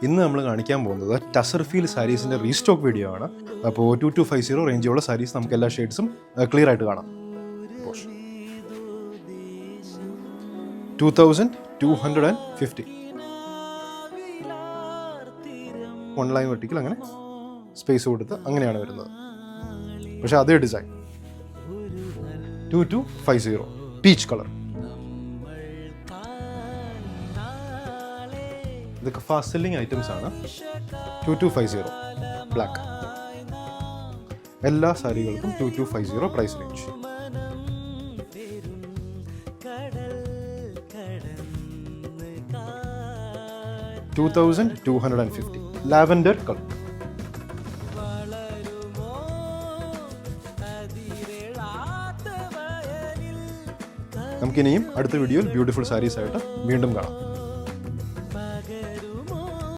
ഇന്ന് നമ്മൾ കാണിക്കാൻ പോകുന്നത് ടസർ ഫീൽ സാരീസിൻ്റെ റീസ്റ്റോക്ക് വീഡിയോ ആണ്. അപ്പോൾ 2250 റേഞ്ചുള്ള സാരീസ് നമുക്ക് എല്ലാ ഷെയ്ഡ്സും ക്ലിയർ ആയിട്ട് കാണാം. 2250 1 ലൈൻ വെർട്ടിക്കൽ, അങ്ങനെ സ്പേസ് കൊടുത്ത് അങ്ങനെയാണ് വരുന്നത്. പക്ഷേ അതേ ഡിസൈൻ 2250 പീച്ച് കളർ. ഇതൊക്കെ ഫാസ്റ്റ് സെല്ലിംഗ് ഐറ്റംസ് ആണ്. 2250 ബ്ലാക്ക്. എല്ലാ സാരികൾക്കും 2250 പ്രൈസ് റേഞ്ച്. 2250 lavender colour. നമുക്കിനിയും അടുത്ത വീഡിയോയിൽ ബ്യൂട്ടിഫുൾ സാരീസ് ആയിട്ട് വീണ്ടും കാണാം.